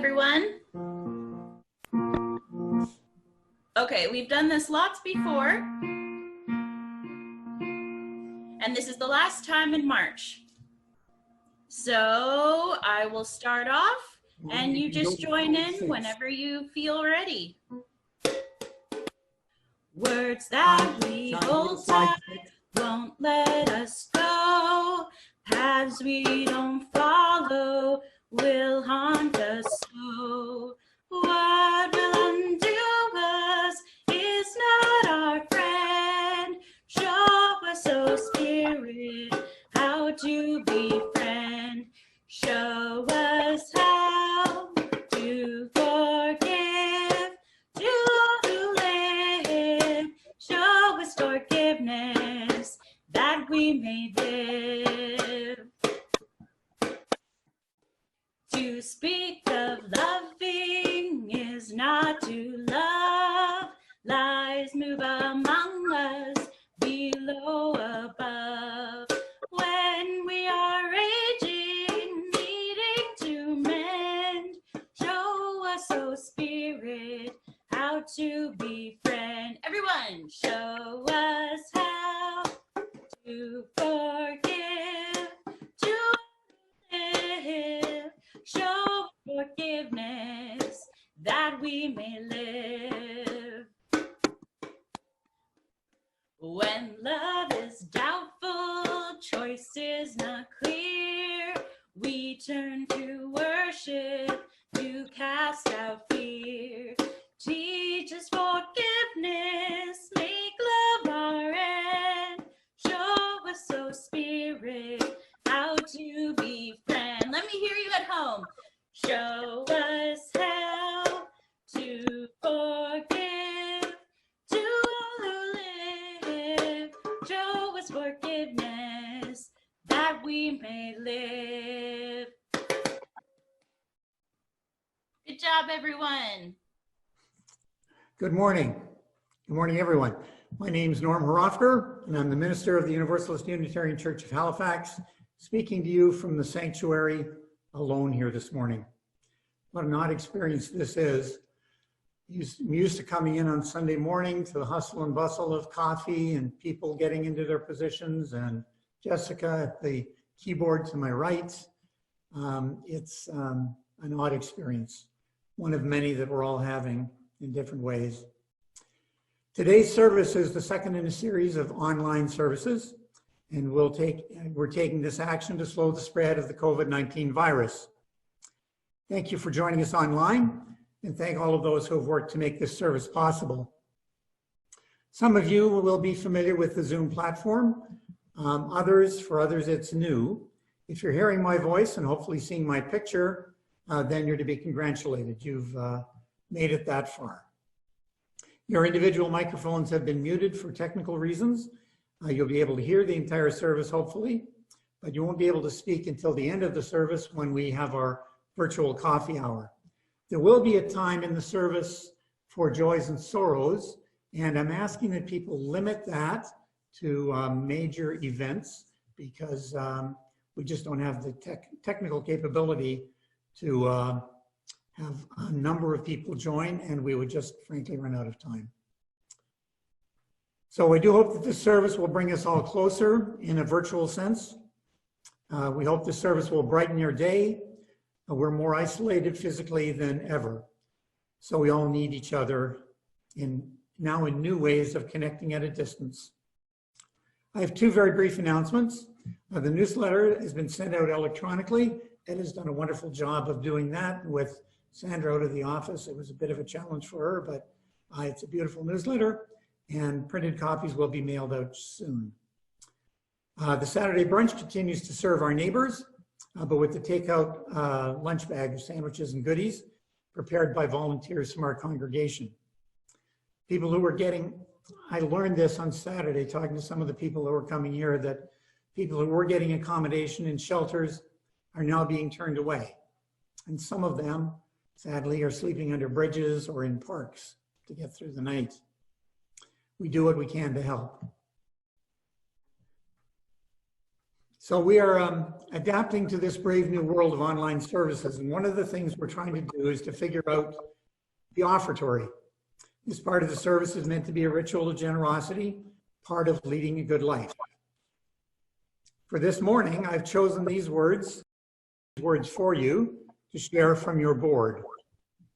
everyone. Okay, we've done this lots before, and this is the last time in March. So I will start off, and you just join in whenever you feel ready. Words that we hold tight won't let us go. Paths we don't follow will haunt us so. What will undo us is not our friend. Show us, oh Spirit, how to befriend. Show us how to forgive, to live. Show us forgiveness that we may live. To speak of loving is not to love. Lies move among us, below, above. When we are raging, needing to mend, show us, oh Spirit, how to befriend. Everyone, show us how to forgive, to live. Show forgiveness that we may live. When love is doubtful, choice is not clear, we turn to worship to cast out fear. Teach us forgiveness, make love our end. Show us, oh Spirit, how to befriend. Let me hear you at home. Show us how to forgive, to live. Show us forgiveness that we may live. Good job, everyone. Good morning. Good morning, everyone. My name is Norm Horofker, and I'm the minister of the Universalist Unitarian Church of Halifax, speaking to you from the sanctuary alone here this morning. What an odd experience this is. I'm used to coming in on Sunday morning to the hustle and bustle of coffee and people getting into their positions, and Jessica at the keyboard to my right. It's an odd experience, one of many that we're all having in different ways. Today's service is the second in a series of online services, and we're taking this action to slow the spread of the COVID-19 virus. Thank you for joining us online, and thank all of those who have worked to make this service possible. Some of you will be familiar with the Zoom platform. For others it's new. If you're hearing my voice and hopefully seeing my picture, then you're to be congratulated. You've made it that far. Your individual microphones have been muted for technical reasons. You'll be able to hear the entire service, hopefully, but you won't be able to speak until the end of the service when we have our virtual coffee hour. There will be a time in the service for joys and sorrows, and I'm asking that people limit that to major events, because we just don't have the technical capability to have a number of people join, and we would just frankly run out of time. So I do hope that this service will bring us all closer in a virtual sense. We hope this service will brighten your day. We're more isolated physically than ever. So we all need each other now in new ways of connecting at a distance. I have two very brief announcements. The newsletter has been sent out electronically. Ed has done a wonderful job of doing that with Sandra out of the office. It was a bit of a challenge for her, but it's a beautiful newsletter, and printed copies will be mailed out soon. The Saturday brunch continues to serve our neighbors, but with the takeout lunch bag of sandwiches and goodies prepared by volunteers from our congregation. People who were I learned this on Saturday talking to some of the people who were coming here, that people who were getting accommodation in shelters are now being turned away. And some of them, sadly, are sleeping under bridges or in parks to get through the night. We do what we can to help. So we are adapting to this brave new world of online services. And one of the things we're trying to do is to figure out the offertory. This part of the service is meant to be a ritual of generosity, part of leading a good life. For this morning, I've chosen these words for you to share from your board.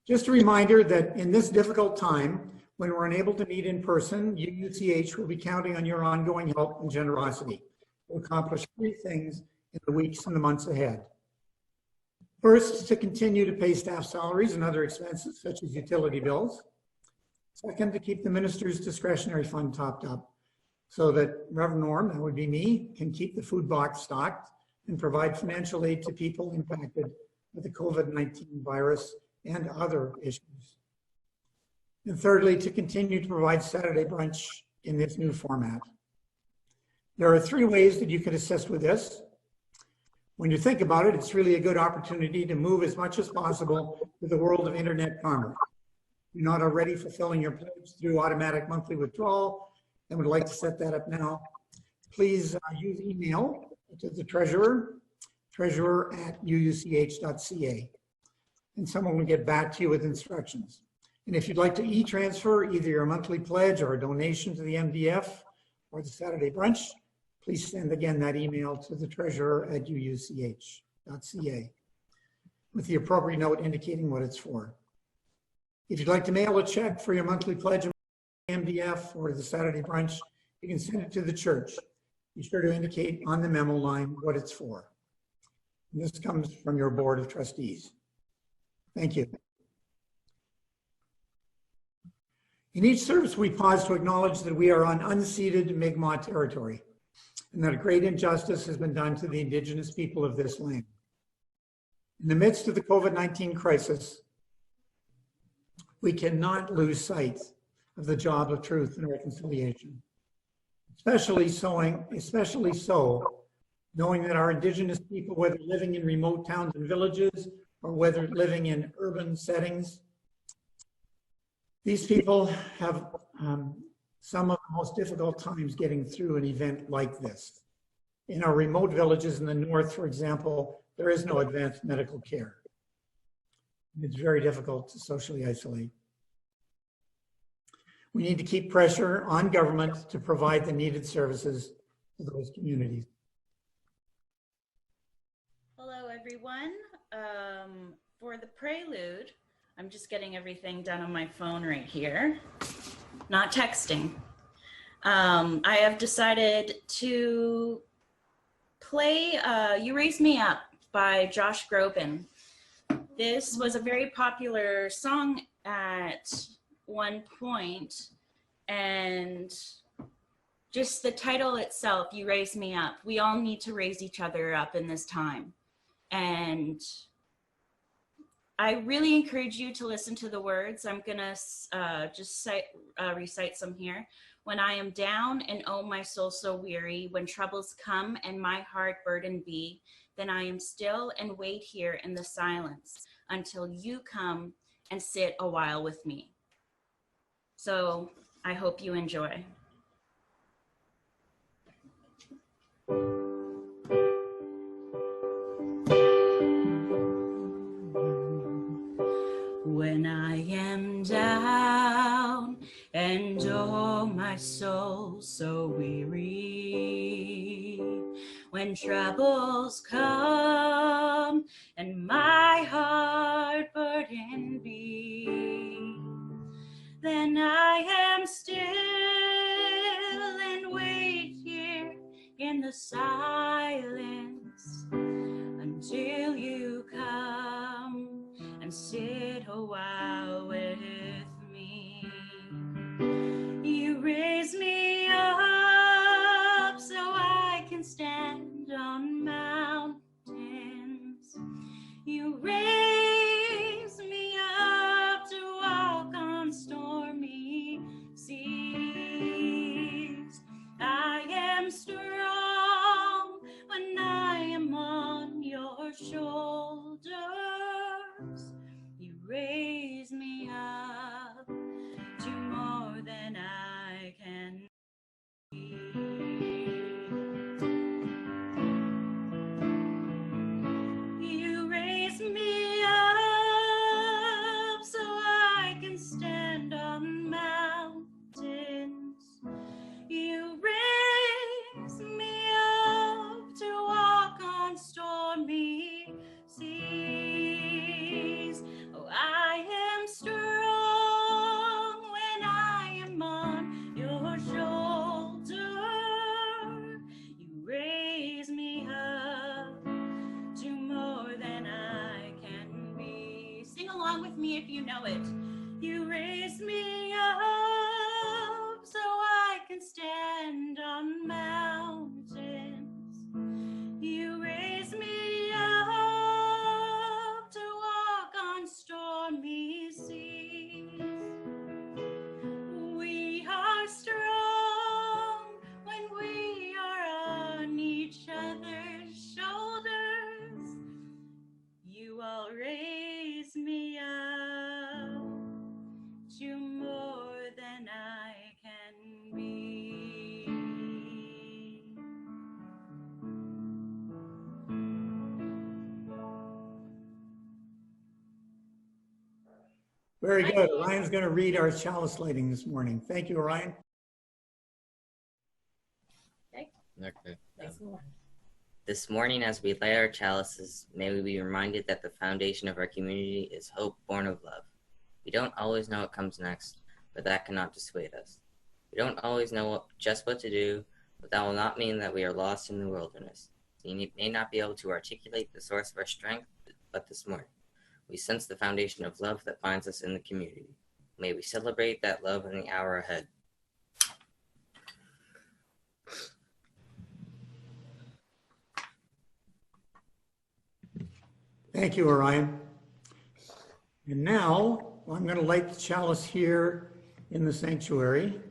Just a reminder that in this difficult time, when we're unable to meet in person, UUCH will be counting on your ongoing help and generosity to accomplish 3 things in the weeks and the months ahead. First, to continue to pay staff salaries and other expenses, such as utility bills. Second, to keep the minister's discretionary fund topped up so that Reverend Norm, that would be me, can keep the food box stocked and provide financial aid to people impacted with the COVID-19 virus and other issues. And thirdly, to continue to provide Saturday brunch in this new format. There are 3 ways that you can assist with this. When you think about it, it's really a good opportunity to move as much as possible to the world of internet commerce. If you're not already fulfilling your pledge through automatic monthly withdrawal and would like to set that up now, please use email to the treasurer@uuch.ca, and someone will get back to you with instructions. And if you'd like to e-transfer either your monthly pledge or a donation to the MDF or the Saturday brunch, please send again that email to the treasurer@uuch.ca with the appropriate note indicating what it's for. If you'd like to mail a check for your monthly pledge of MDF or the Saturday brunch, you can send it to the church. Be sure to indicate on the memo line what it's for. And this comes from your board of trustees. Thank you. In each service, we pause to acknowledge that we are on unceded Mi'kmaq territory and that a great injustice has been done to the Indigenous people of this land. In the midst of the COVID-19 crisis, we cannot lose sight of the job of truth and reconciliation, especially so knowing that our Indigenous people, whether living in remote towns and villages or whether living in urban settings, these people have some of the most difficult times getting through an event like this. In our remote villages in the north, for example, there is no advanced medical care. It's very difficult to socially isolate. We need to keep pressure on government to provide the needed services to those communities. Hello, everyone. For the prelude, I'm just getting everything done on my phone right here, not texting. I have decided to play You Raise Me Up by Josh Groban. This was a very popular song at one point, and just the title itself, You Raise Me Up. We all need to raise each other up in this time. And I really encourage you to listen to the words. I'm gonna just recite some here. When I am down and oh my soul so weary, when troubles come and my heart burdened be, then I am still and wait here in the silence until you come and sit a while with me. So I hope you enjoy. When I am down and oh my soul so weary, when troubles come and my heart burden be, then I am still and wait here in the silence until you come and sit a while with me. You raise me up so I can stand on mountains. You raise me up to walk on stormy seas. I am strong when I am on your shoulders. You raise me up to more than I can along with me if you know it. You raise me up so I can stand on mountains. You raise me up to walk on stormy seas. We are strong when we are on each other's shoulders. You all raise me up to more than I can be. Very good. Orion's going to read our chalice lighting this morning. Thank you, Orion. Okay. This morning, as we light our chalices, may we be reminded that the foundation of our community is hope born of love. We don't always know what comes next, but that cannot dissuade us. We don't always know just what to do, but that will not mean that we are lost in the wilderness. We may not be able to articulate the source of our strength, but this morning, we sense the foundation of love that binds us in the community. May we celebrate that love in the hour ahead. Thank you, Orion. And now I'm going to light the chalice here in the sanctuary.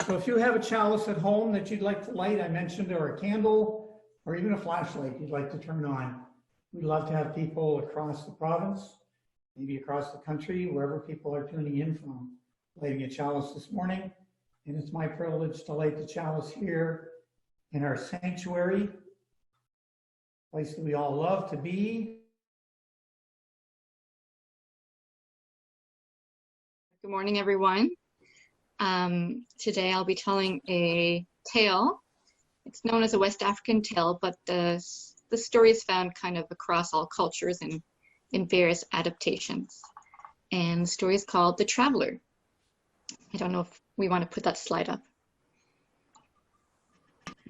So if you have a chalice at home that you'd like to light, I mentioned, or a candle, or even a flashlight you'd like to turn on, we'd love to have people across the province, maybe across the country, wherever people are tuning in from, lighting a chalice this morning. And it's my privilege to light the chalice here in our sanctuary, place that we all love to be. Good morning, everyone. Today I'll be telling a tale. It's known as a West African tale, but the story is found kind of across all cultures and in various adaptations. And the story is called The Traveler. I don't know if we want to put that slide up.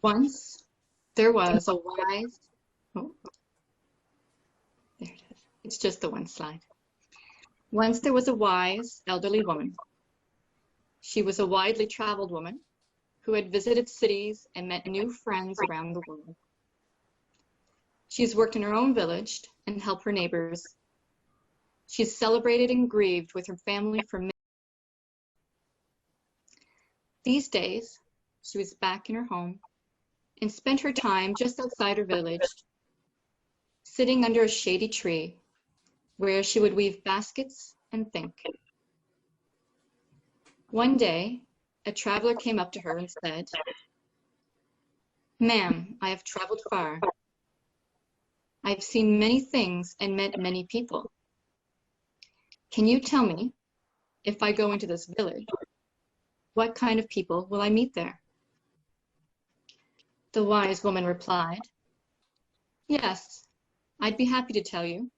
Once there was a wise, oh, there it is. It's just the one slide. Once there was a wise elderly woman. She was a widely traveled woman who had visited cities and met new friends around the world. She's worked in her own village and helped her neighbors. She's celebrated and grieved with her family for many. These days, she was back in her home and spent her time just outside her village, sitting under a shady tree where she would weave baskets and think. One day, a traveler came up to her and said, "Ma'am, I have traveled far. I've seen many things and met many people. Can you tell me, if I go into this village, what kind of people will I meet there?" The wise woman replied, "Yes, I'd be happy to tell you,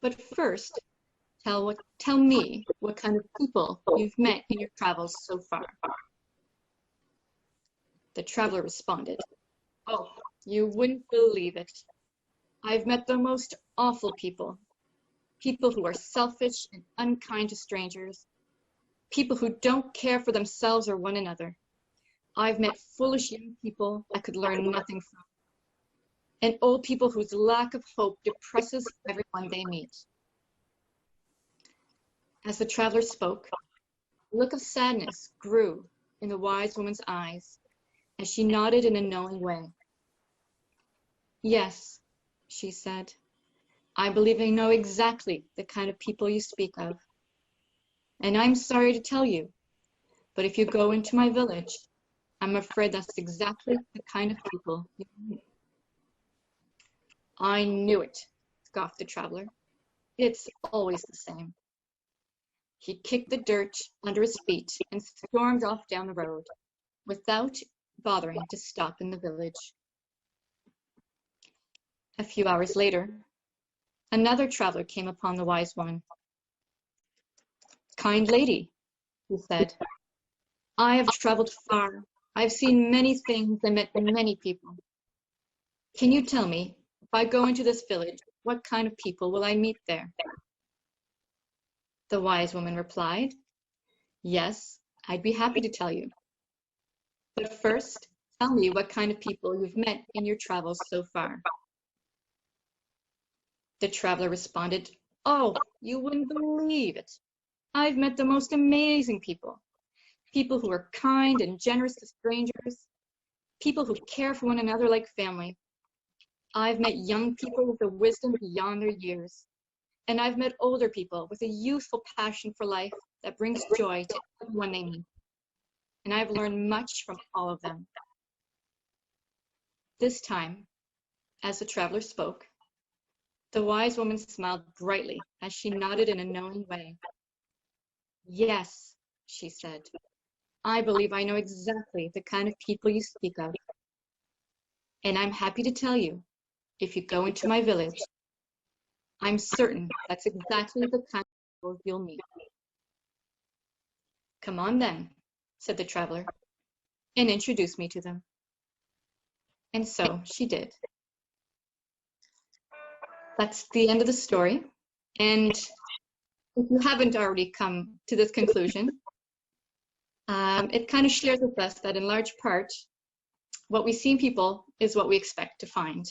but first, tell me what kind of people you've met in your travels so far." The traveler responded, "Oh, you wouldn't believe it. I've met the most awful people. People who are selfish and unkind to strangers. People who don't care for themselves or one another. I've met foolish young people I could learn nothing from. And old people whose lack of hope depresses everyone they meet." As the traveler spoke, a look of sadness grew in the wise woman's eyes as she nodded in a knowing way. "Yes," she said, "I believe I know exactly the kind of people you speak of. And I'm sorry to tell you, but if you go into my village, I'm afraid that's exactly the kind of people you meet." "I knew it," scoffed the traveler. "It's always the same." He kicked the dirt under his feet and stormed off down the road without bothering to stop in the village. A few hours later, another traveler came upon the wise woman. "Kind lady, he said. I have traveled far. I've seen many things and met many people. Can you tell me, if I go into this village, what kind of people will I meet there? The wise woman replied, yes, I'd be happy to tell you. But first, tell me what kind of people you've met in your travels so far. The traveler responded, oh, you wouldn't believe it. I've met the most amazing people. People who are kind and generous to strangers. People who care for one another like family. I've met young people with a wisdom beyond their years. And I've met older people with a youthful passion for life that brings joy to everyone they meet. And I've learned much from all of them. This time, as the traveler spoke, the wise woman smiled brightly as she nodded in a knowing way. Yes, she said, I believe I know exactly the kind of people you speak of. And I'm happy to tell you, if you go into my village, I'm certain that's exactly the kind of people you'll meet. Come on then, said the traveler, and introduced me to them. And so she did. That's the end of the story. And if you haven't already come to this conclusion, it kind of shares with us that in large part, what we see in people is what we expect to find.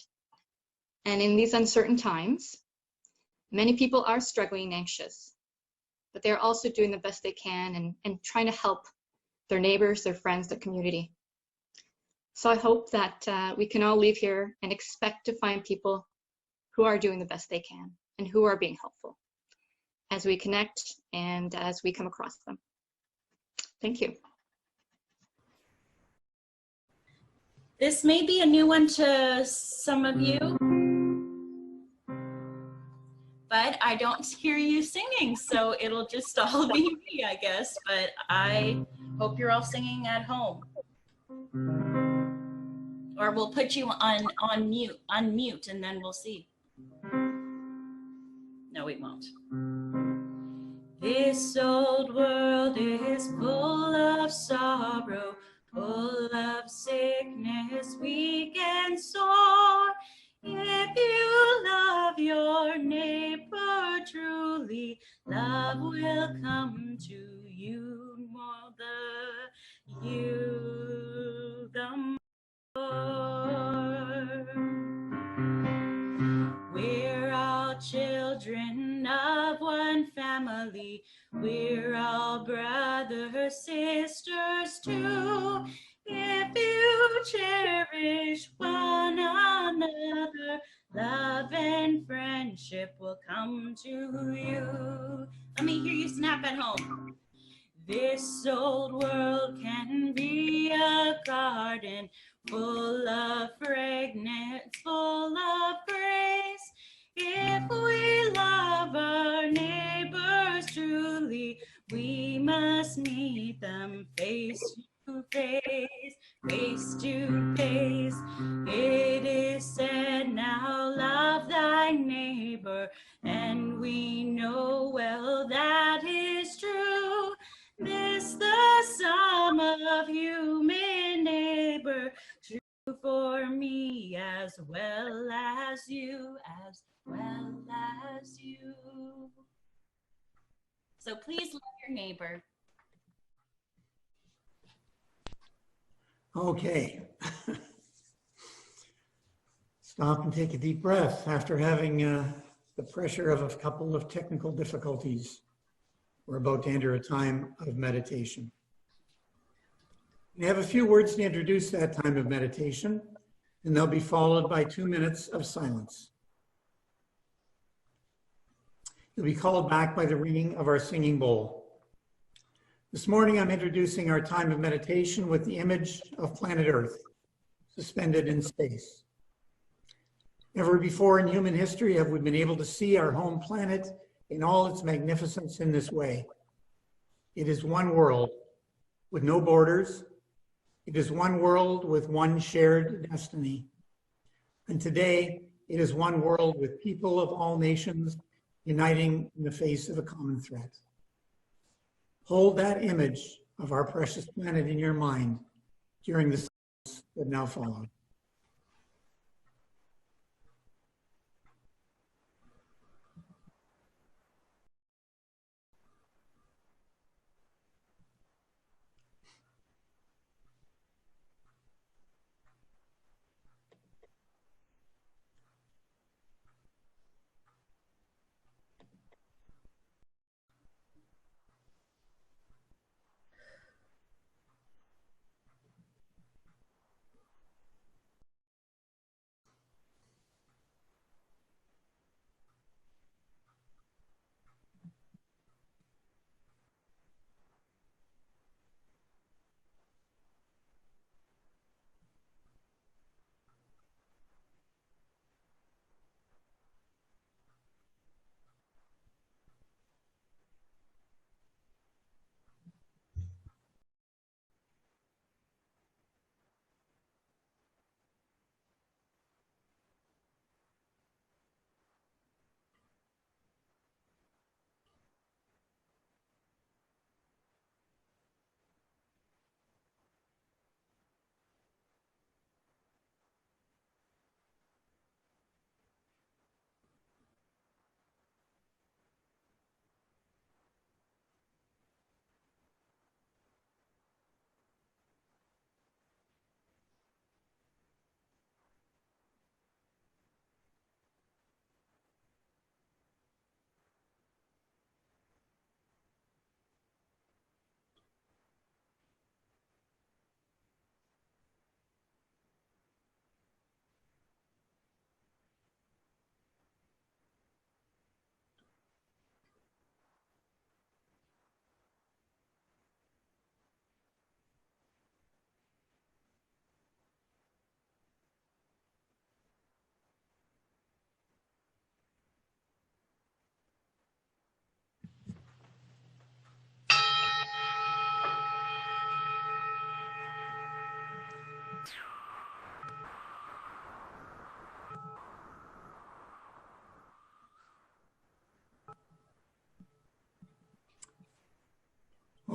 And in these uncertain times, many people are struggling and anxious, but they're also doing the best they can and trying to help their neighbors, their friends, their community. So I hope that we can all leave here and expect to find people who are doing the best they can and who are being helpful as we connect and as we come across them. Thank you. This may be a new one to some of you, but I don't hear you singing, so it'll just all be me, I guess. But I hope you're all singing at home. Or we'll put you on mute, unmute, and then we'll see. No, we won't. This old world is full of sorrow, full of sickness, weak and sore. If you love your neighbor truly, love will come to you more the more. We're all children of one family. We're all brothers, sisters too. If you cherish one another, love and friendship will come to you. Let me hear you snap at home. This old world can be a garden full of fragrance, full of grace. If we love our neighbors truly, we must meet them face to face, face to face. It is said, now love thy neighbor, and we know well that is true. This the sum of human neighbor, true for me as well as you, as well as you. So please love your neighbor. Okay. Stop and take a deep breath after having the pressure of a couple of technical difficulties. We're about to enter a time of meditation. We have a few words to introduce that time of meditation, and they'll be followed by 2 minutes of silence. You'll be called back by the ringing of our singing bowl. This morning, I'm introducing our time of meditation with the image of planet Earth, suspended in space. Never before in human history have we been able to see our home planet in all its magnificence in this way. It is one world with no borders. It is one world with one shared destiny. And today, it is one world with people of all nations uniting in the face of a common threat. Hold that image of our precious planet in your mind during the silence that now follows.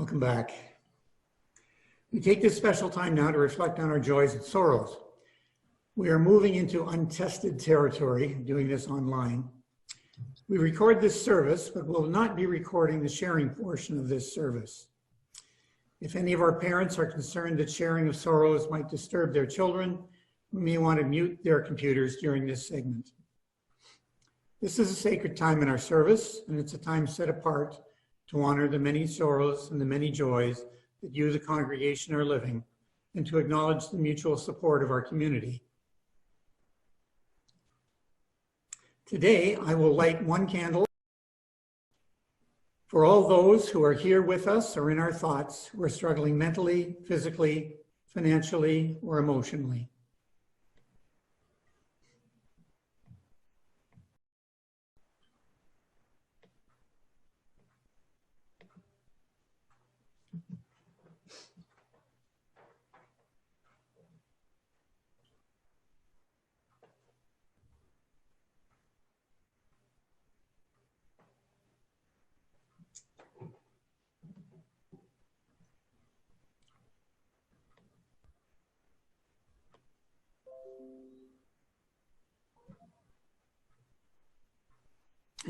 Welcome back. We take this special time now to reflect on our joys and sorrows. We are moving into untested territory, doing this online. We record this service, but will not be recording the sharing portion of this service. If any of our parents are concerned that sharing of sorrows might disturb their children, we may want to mute their computers during this segment. This is a sacred time in our service, and it's a time set apart to honor the many sorrows and the many joys that you, the congregation, are living, and to acknowledge the mutual support of our community. Today, I will light one candle for all those who are here with us or in our thoughts who are struggling mentally, physically, financially, or emotionally.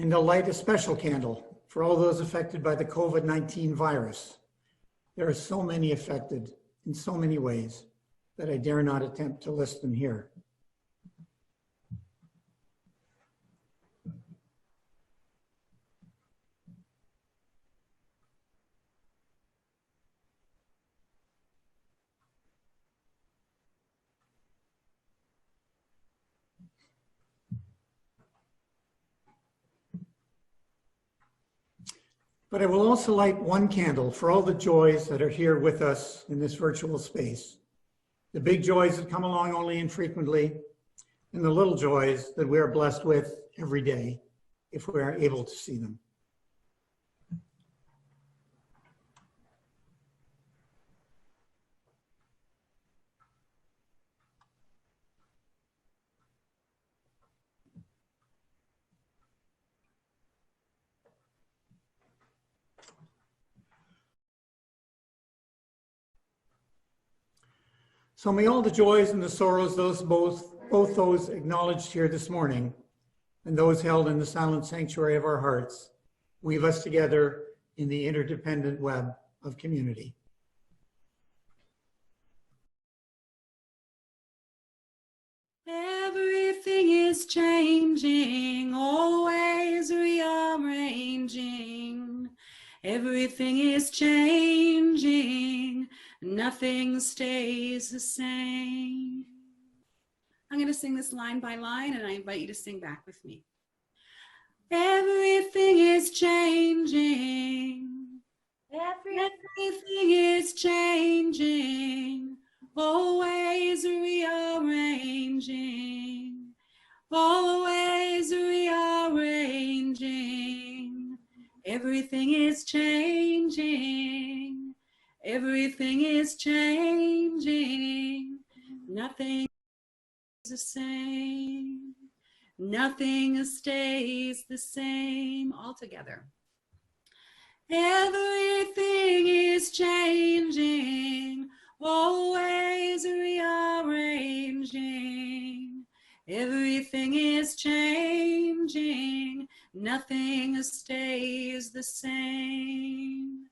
And I'll light a special candle for all those affected by the COVID-19 virus. There are so many affected in so many ways that I dare not attempt to list them here. But I will also light one candle for all the joys that are here with us in this virtual space. The big joys that come along only infrequently, and the little joys that we are blessed with every day, if we are able to see them. So may all the joys and the sorrows, both those acknowledged here this morning and those held in the silent sanctuary of our hearts, weave us together in the interdependent web of community. Everything is changing, always rearranging. Everything is changing, nothing stays the same. I'm going to sing this line by line, and I invite you to sing back with me. Everything is changing. Everything is changing, always rearranging, always rearranging. Everything is changing, everything is changing, nothing is the same, nothing stays the same. All together. Everything is changing, always rearranging. Everything is changing, nothing stays the same.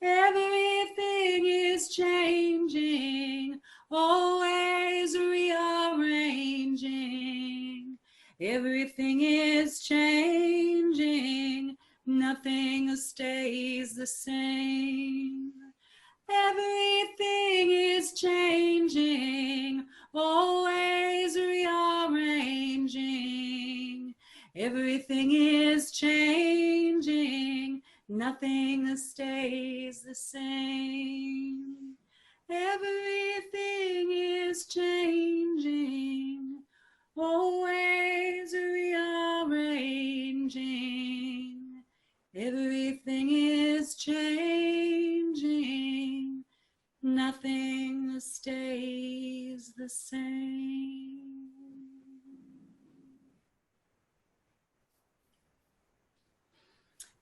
Everything is changing, always rearranging. Everything is changing, nothing stays the same. Everything is changing, always rearranging. Everything is changing, nothing stays the same. Everything is changing, always rearranging. Everything is changing, nothing stays the same.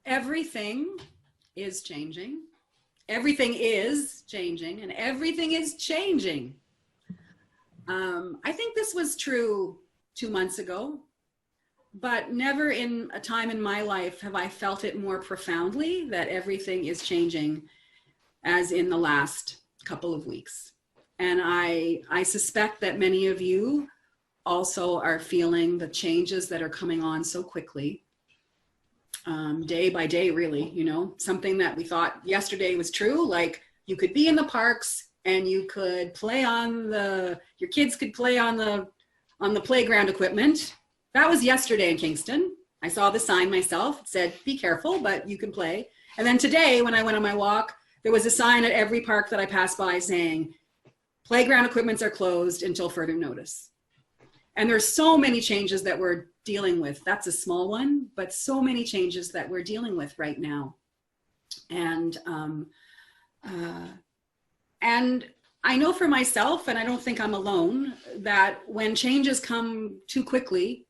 Everything is changing. Everything is changing, and everything is changing. I think this was true 2 months ago, but never in a time in my life have I felt it more profoundly that everything is changing as in the last couple of weeks. And I suspect that many of you also are feeling the changes that are coming on so quickly, day by day, really. You know, something that we thought yesterday was true, like you could be in the parks and you could play on your kids could play on the playground equipment. That was yesterday in Kingston. I saw the sign myself. It said, be careful, but you can play. And then today, when I went on my walk, there was a sign at every park that I passed by saying, playground equipments are closed until further notice. And there's so many changes that we're dealing with. That's a small one, but so many changes that we're dealing with right now. And I know for myself, and I don't think I'm alone, that when changes come too quickly,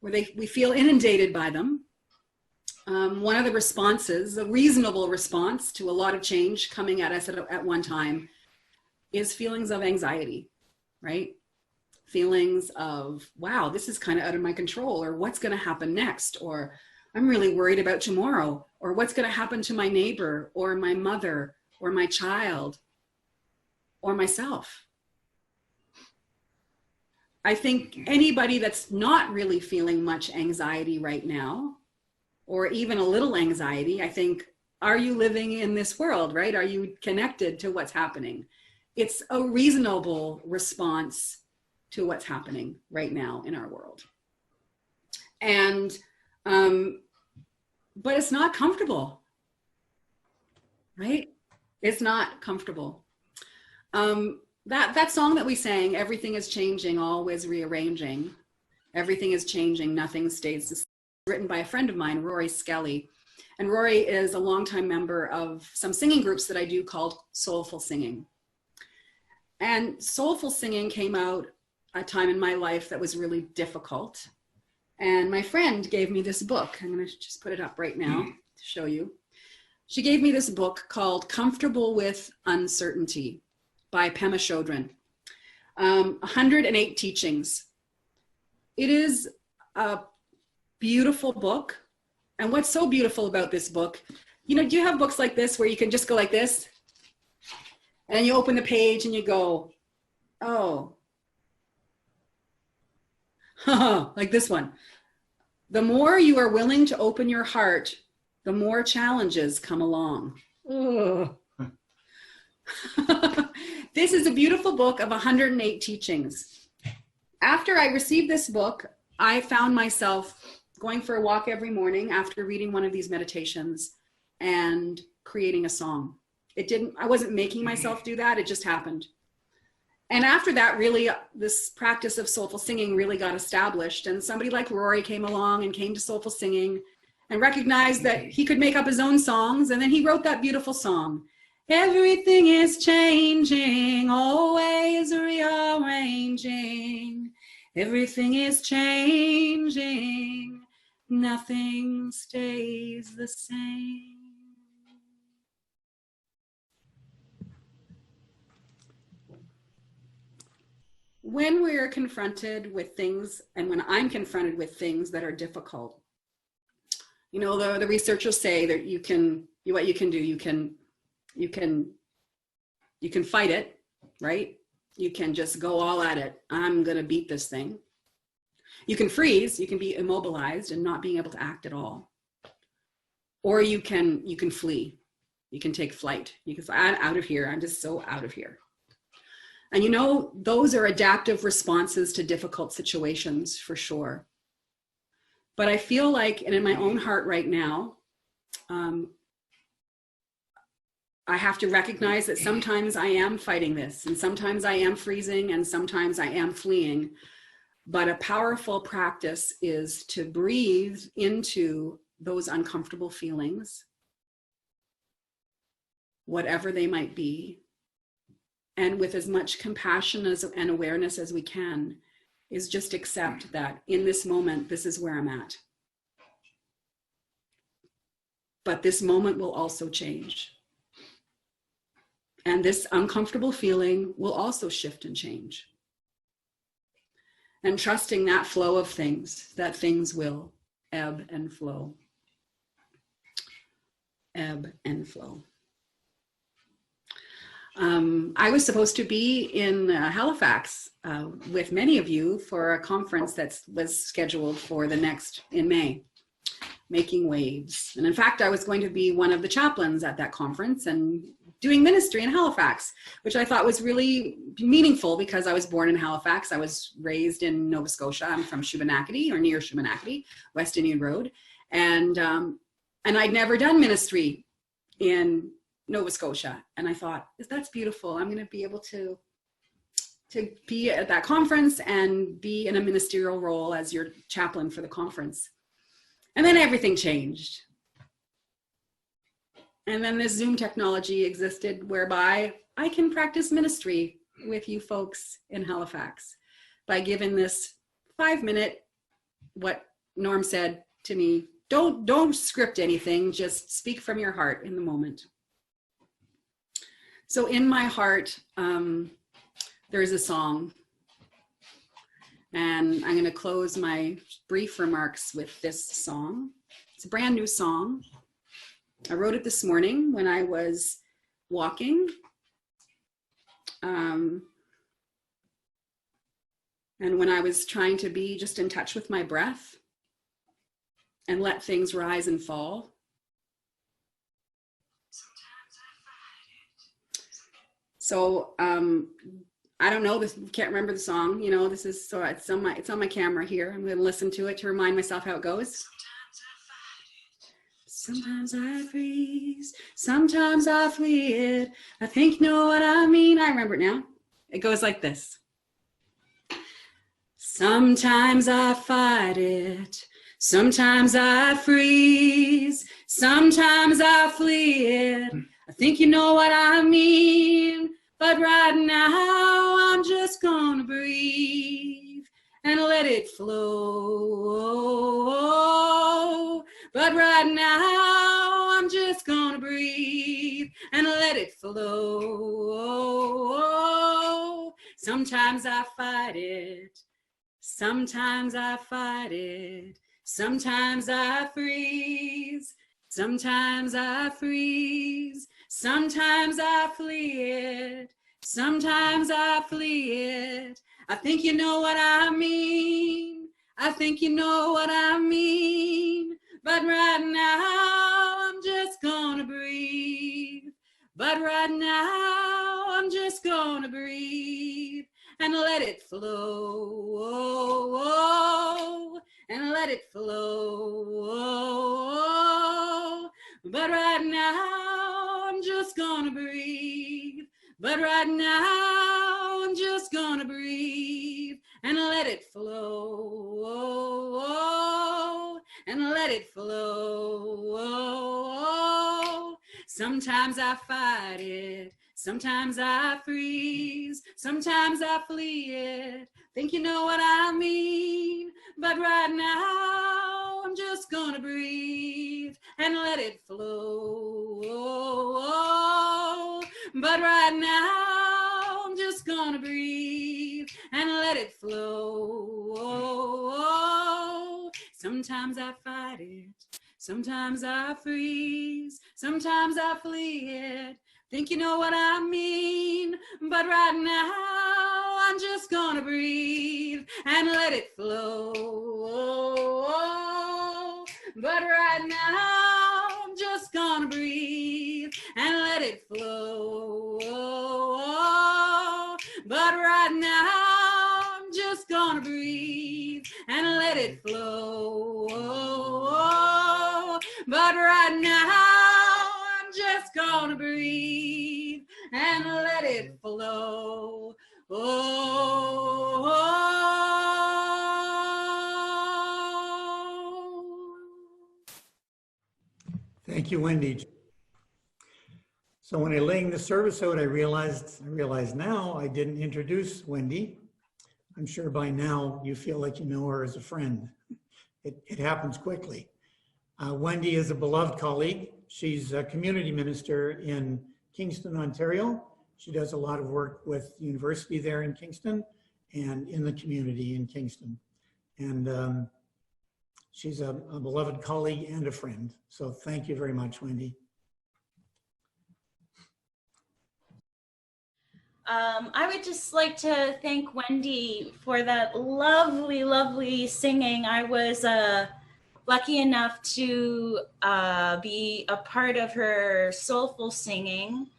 where we feel inundated by them, one of the responses, a reasonable response to a lot of change coming at us at one time, is feelings of anxiety, right? Feelings of, wow, this is kind of out of my control, or what's going to happen next, or I'm really worried about tomorrow, or what's going to happen to my neighbor, or my mother, or my child, or myself. I think anybody that's not really feeling much anxiety right now, or even a little anxiety, I think, are you living in this world, right? Are you connected to what's happening? It's a reasonable response to what's happening right now in our world. And, but it's not comfortable, right? It's not comfortable. That song that we sang, everything is changing, always rearranging. Everything is changing, nothing stays the same. Written by a friend of mine, Rory Skelly. And Rory is a longtime member of some singing groups that I do called Soulful Singing. And Soulful Singing came out a time in my life that was really difficult. And my friend gave me this book. I'm going to just put it up right now to show you. She gave me this book called Comfortable with Uncertainty by Pema Chodron. 108 Teachings. It is a beautiful book. And what's so beautiful about this book, you know, do you have books like this where you can just go like this? And you open the page and you go, oh, like this one. The more you are willing to open your heart, the more challenges come along. This is a beautiful book of 108 teachings. After I received this book, I found myself going for a walk every morning after reading one of these meditations and creating a song. I wasn't making myself do that, it just happened. And after that, really, this practice of soulful singing really got established. And somebody like Rory came along and came to soulful singing and recognized that he could make up his own songs. And then he wrote that beautiful song. Everything is changing, always rearranging. Everything is changing, nothing stays the same. When we're confronted with things, and when I'm confronted with things that are difficult, you know, the researchers say that what you can do, you can fight it, right? You can just go all at it. I'm gonna beat this thing. You can freeze, you can be immobilized and not being able to act at all. Or you can flee, you can take flight. You can say, I'm out of here, I'm just so out of here. And you know, those are adaptive responses to difficult situations for sure. But I feel like, and in my own heart right now, I have to recognize that sometimes I am fighting this, and sometimes I am freezing, and sometimes I am fleeing. But a powerful practice is to breathe into those uncomfortable feelings, whatever they might be, and with as much compassion and awareness as we can, is just accept that in this moment, this is where I'm at. But this moment will also change. And this uncomfortable feeling will also shift and change. And trusting that flow of things, that things will ebb and flow. Ebb and flow. I was supposed to be in Halifax with many of you for a conference that was scheduled for in May, Making Waves. And in fact, I was going to be one of the chaplains at that conference and doing ministry in Halifax, which I thought was really meaningful because I was born in Halifax. I was raised in Nova Scotia. I'm from Shubenacadie, or near Shubenacadie, West Indian Road. And I'd never done ministry in Nova Scotia. And I thought, that's beautiful. I'm going to be able to be at that conference and be in a ministerial role as your chaplain for the conference. And then everything changed. And then this Zoom technology existed whereby I can practice ministry with you folks in Halifax by giving this 5-minute, what Norm said to me, don't script anything, just speak from your heart in the moment. So in my heart, there's a song. And I'm going to close my brief remarks with this song. It's a brand new song. I wrote it this morning when I was walking. And when I was trying to be just in touch with my breath and let things rise and fall. So I don't know, can't remember the song, you know, it's on my camera here. I'm going to listen to it to remind myself how it goes. Sometimes I freeze, sometimes I flee it. I think you know what I mean. I remember it now. It goes like this. Sometimes I fight it, sometimes I freeze, sometimes I flee it. I think you know what I mean. But right now, I'm just gonna breathe and let it flow. But right now, I'm just gonna breathe and let it flow. Sometimes I fight it. Sometimes I fight it. Sometimes I freeze. Sometimes I freeze. Sometimes I flee it. Sometimes I flee it. I think you know what I mean. I think you know what I mean. But right now, I'm just gonna breathe. But right now, I'm just gonna breathe and let it flow. Oh, oh, and let it flow. Oh, oh. But right now, I'm just gonna breathe. But right now, I'm just gonna breathe and let it flow. Oh, oh, and let it flow. Oh, oh. Sometimes I fight it. Sometimes I freeze. Sometimes I flee it. Think you know what I mean. But right now, I'm just gonna breathe and let it flow. Oh, oh. But right now, I'm just gonna breathe and let it flow. Oh, oh. Sometimes I fight it. Sometimes I freeze. Sometimes I flee it. Think you know what I mean. But right now, I'm just gonna breathe and let it flow. Oh, oh. But right now, I'm just gonna breathe and let it flow. Oh, oh. But right now, I'm just gonna breathe and let it flow. Oh, oh. But right now, I'm just gonna breathe and let it flow. Oh, oh. Thank you, Wendy. So when I laying the service out, I realized now I didn't introduce Wendy. I'm sure by now you feel like you know her as a friend. It happens quickly. Wendy is a beloved colleague. She's a community minister in Kingston, Ontario. She does a lot of work with the university there in Kingston and in the community in Kingston. And she's a beloved colleague and a friend. So thank you very much, Wendy. I would just like to thank Wendy for that lovely, lovely singing. I was lucky enough to be a part of her soulful singing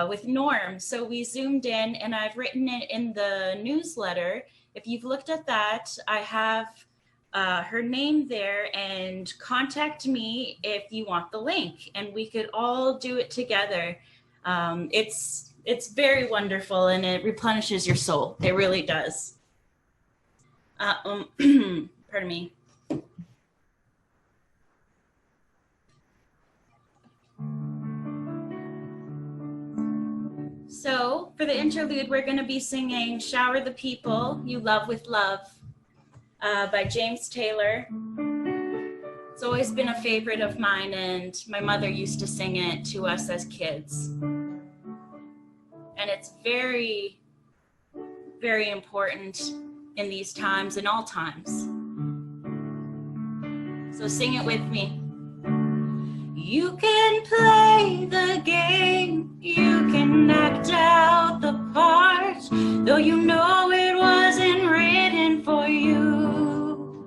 with Norm. So we zoomed in, and I've written it in the newsletter. If you've looked at that, I have her name there, and contact me if you want the link, and we could all do it together. It's very wonderful, and it replenishes your soul. It really does. Pardon me. So for the interlude, we're going to be singing Shower the People, You Love with Love by James Taylor. It's always been a favorite of mine, and my mother used to sing it to us as kids. And it's very, very important in these times and all times. So sing it with me. You can play the game, you can act out the part, though you know it wasn't written for you.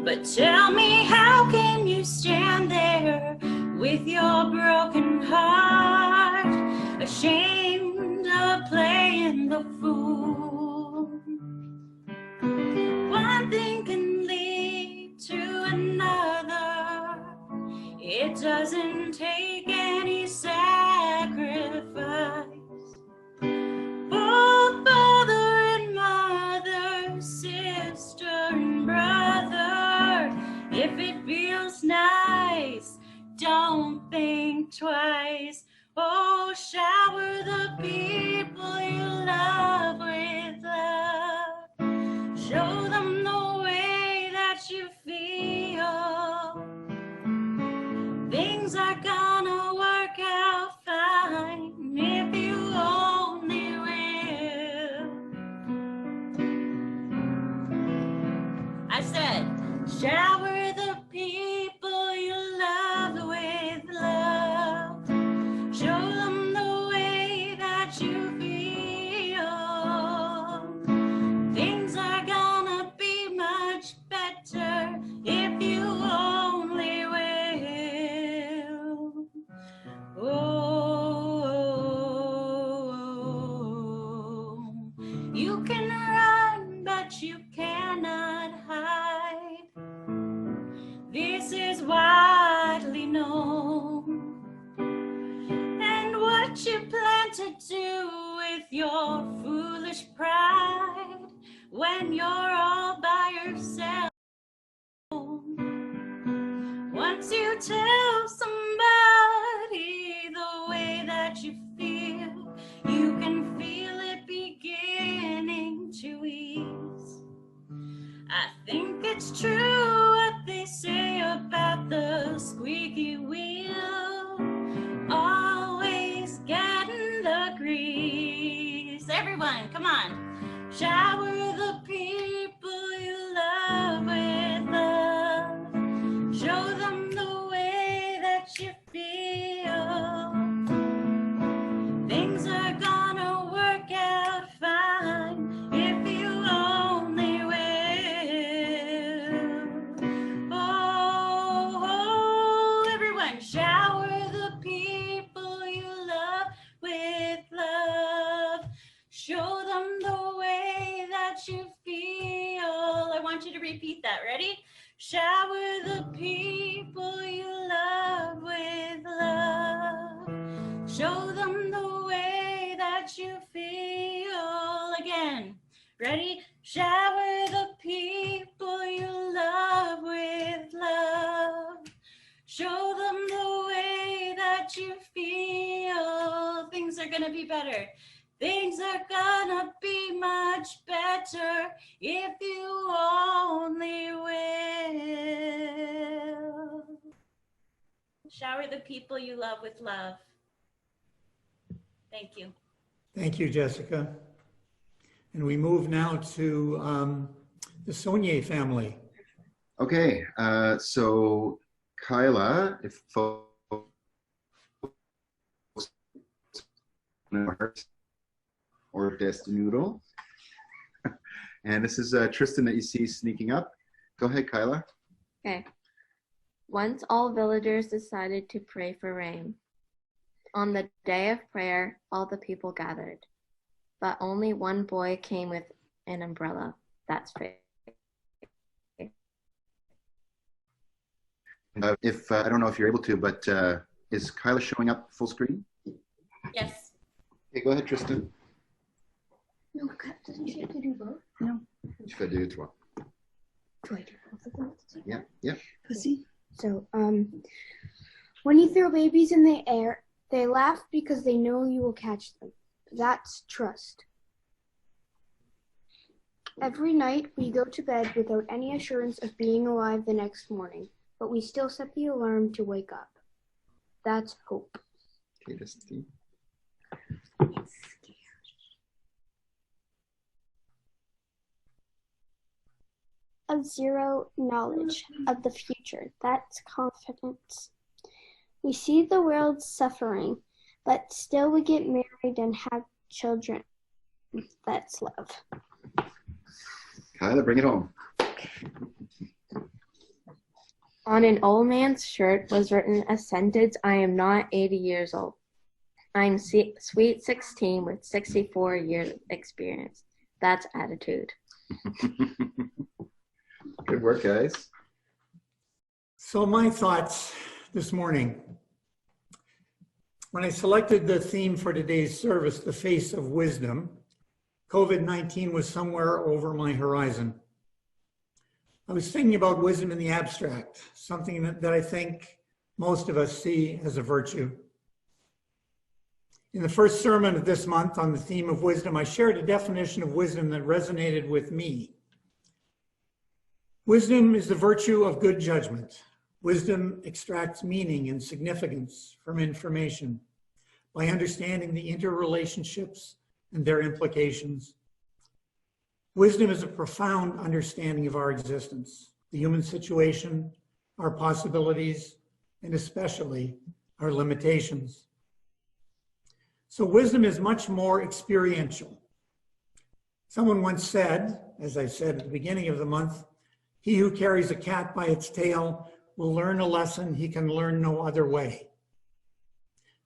But tell me, how can you stand there with your broken heart, ashamed of playing the fool? One thing can lead to another. It doesn't take any sacrifice. Both father and mother, sister and brother. If it feels nice, don't think twice. Oh, shower the people you love with love. Show them the way that you feel. Things are gonna work out fine if you only will. when you're all by yourself. Once you tell somebody the way that you feel, you can feel it beginning to ease. I think it's true what they say about the squeaky wheel, always getting the grease. Everyone, come on. Shower the people you love with love. Show them the way that you feel. Things are gonna work out fine if you only will. Oh, oh, everyone, shower the people you love with love. Show them the way that you feel. I want you to repeat that. Ready? Shower the people you love with love. Show them the way that you feel. Again. Ready? Shower the people you love with love. Show them the way that you feel. Things are gonna be better. Things are gonna be much better if you only will. Shower the people you love with love. Thank you. Thank you, Jessica. And we move now to the Saunier family. Okay, so Kyla, if folks or Destinoodle. And this is Tristan that you see sneaking up. Go ahead, Kyla. Okay. Once all villagers decided to pray for rain. On the day of prayer, all the people gathered, but only one boy came with an umbrella. That's fair. If I don't know if you're able to, but is Kyla showing up full screen? Yes. Okay, go ahead, Tristan. No, doesn't she have to do both? No. Tu fais deux, trois. Do I do both of them? Yeah, yeah. Pussy. So, when you throw babies in the air, they laugh because they know you will catch them. That's trust. Every night we go to bed without any assurance of being alive the next morning, but we still set the alarm to wake up. That's hope. Okay, Destiny. Of zero knowledge of the future. That's confidence. We see the world suffering, but still we get married and have children. That's love. Kyla, bring it home. On an old man's shirt was written a sentence, I am not 80 years old. I'm sweet 16 with 64 years experience. That's attitude. Good work, guys. So my thoughts this morning. When I selected the theme for today's service, the face of wisdom, COVID-19 was somewhere over my horizon. I was thinking about wisdom in the abstract, something that I think most of us see as a virtue. In the first sermon of this month on the theme of wisdom, I shared a definition of wisdom that resonated with me. Wisdom is the virtue of good judgment. Wisdom extracts meaning and significance from information by understanding the interrelationships and their implications. Wisdom is a profound understanding of our existence, the human situation, our possibilities, and especially our limitations. So wisdom is much more experiential. Someone once said, as I said at the beginning of the month, he who carries a cat by its tail will learn a lesson he can learn no other way.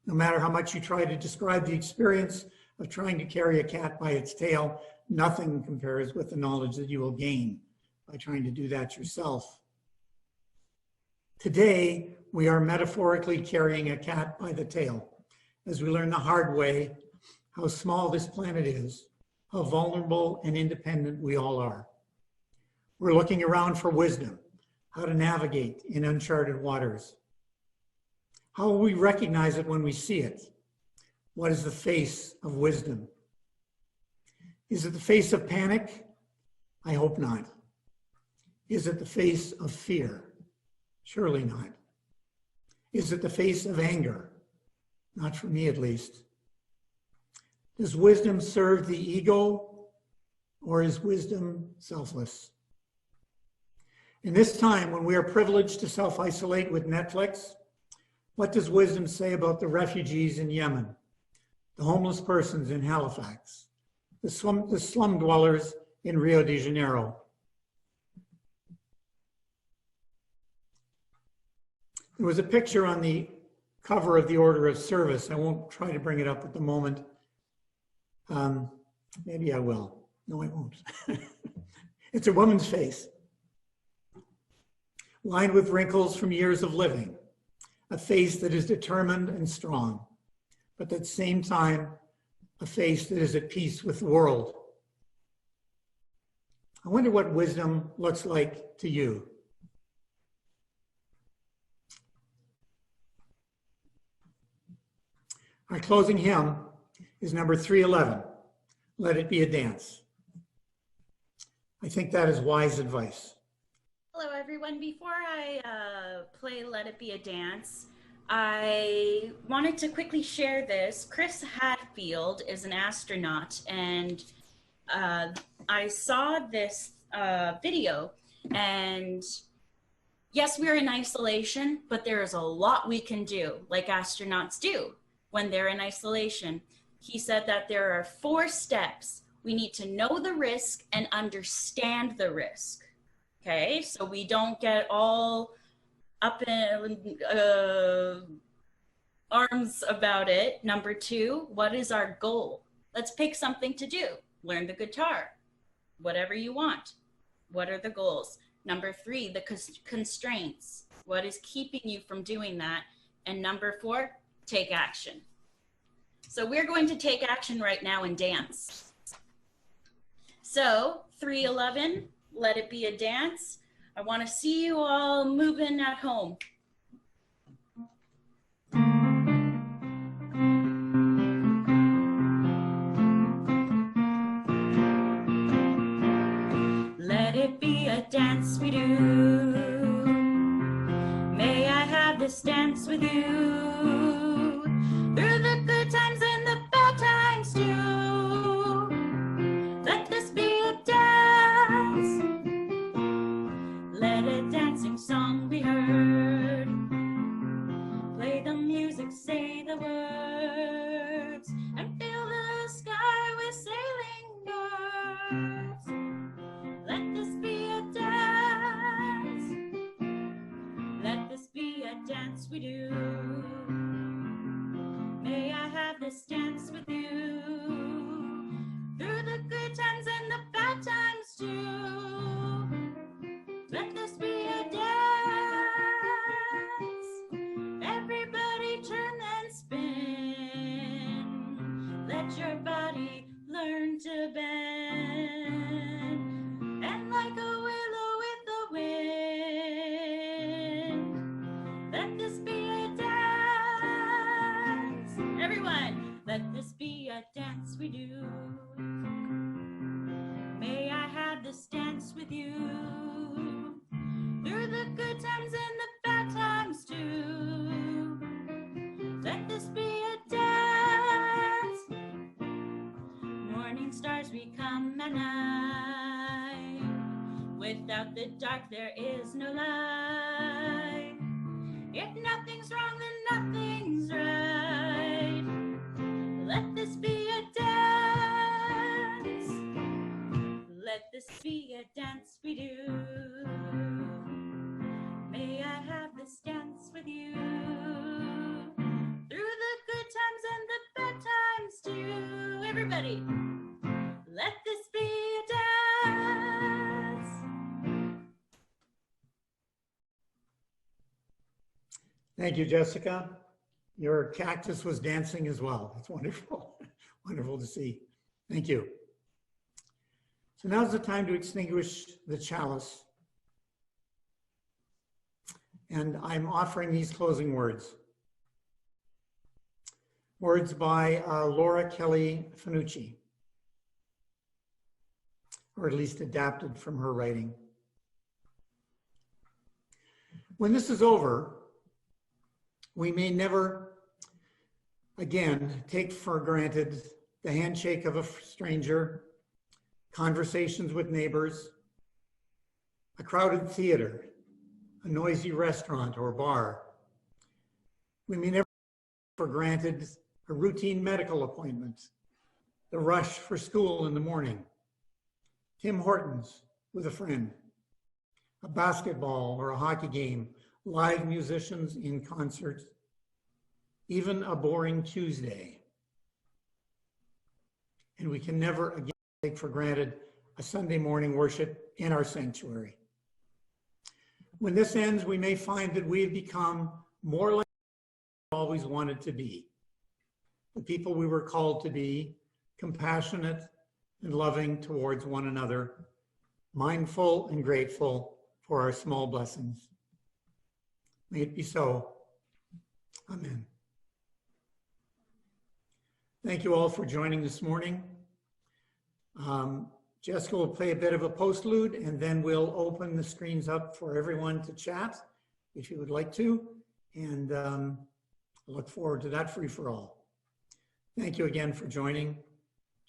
No matter how much you try to describe the experience of trying to carry a cat by its tail, nothing compares with the knowledge that you will gain by trying to do that yourself. Today, we are metaphorically carrying a cat by the tail as we learn the hard way how small this planet is, how vulnerable and independent we all are. We're looking around for wisdom, how to navigate in uncharted waters. How will we recognize it when we see it? What is the face of wisdom? Is it the face of panic? I hope not. Is it the face of fear? Surely not. Is it the face of anger? Not for me, at least. Does wisdom serve the ego, or is wisdom selfless? In this time when we are privileged to self-isolate with Netflix, what does wisdom say about the refugees in Yemen, the homeless persons in Halifax, the slum dwellers in Rio de Janeiro? There was a picture on the cover of the Order of Service. I won't try to bring it up at the moment. Maybe I will. No, I won't. It's a woman's face, lined with wrinkles from years of living, a face that is determined and strong, but at the same time, a face that is at peace with the world. I wonder what wisdom looks like to you. Our closing hymn is number 311, Let It Be a Dance. I think that is wise advice. Hello, everyone. Before I play Let It Be a Dance, I wanted to quickly share this. Chris Hadfield is an astronaut, and I saw this video, and yes, we're in isolation, but there is a lot we can do, like astronauts do when they're in isolation. He said that there are 4 steps. We need to know the risk and understand the risk. Okay, so we don't get all up in arms about it. Number 2, what is our goal? Let's pick something to do. Learn the guitar, whatever you want. What are the goals? Number 3, the constraints. What is keeping you from doing that? And number 4, take action. So we're going to take action right now and dance. So 311, Let It Be a Dance. I want to see you all moving at home. Let it be a dance we do. May I have this dance with you. Through the good times and the bad times too. Let this be a dance. Let a dancing song be heard. Play the music, say the words, and fill the sky with sailing birds. Let this be a dance. Let this be a dance we do. May I have this dance with you. Through the good times and the bad times too. Let this be a dance. Everybody turn and spin. Let your body learn to bend. And like a willow with the wind. Let this be a dance. Everyone, let this be a dance we do. May I have this dance with you. Through the good times and the bad times too. Let this be a dance. Morning stars we come at night. Without the dark there is no light. If nothing's wrong then nothing's right. Let this be a dance. Let this be a dance we do. May I have this dance with you. Through the good times and the bad times too. Everybody, let this be a dance. Thank you, Jessica. Your cactus was dancing as well. It's wonderful. Wonderful to see. Thank you. So now's the time to extinguish the chalice. And I'm offering these closing words. Words by Laura Kelly Fanucci, or at least adapted from her writing. When this is over, we may never again take for granted the handshake of a stranger, conversations with neighbors, a crowded theater, a noisy restaurant or bar. We may never take for granted a routine medical appointment, the rush for school in the morning, Tim Hortons with a friend, a basketball or a hockey game, live musicians in concert, even a boring Tuesday. And we can never again take for granted a Sunday morning worship in our sanctuary. When this ends, we may find that we have become more like we always wanted to be, the people we were called to be, compassionate and loving towards one another, mindful and grateful for our small blessings. May it be so. Amen. Thank you all for joining this morning. Jessica will play a bit of a postlude, and then we'll open the screens up for everyone to chat if you would like to. And I look forward to that free-for-all. Thank you again for joining.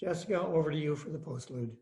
Jessica, over to you for the postlude.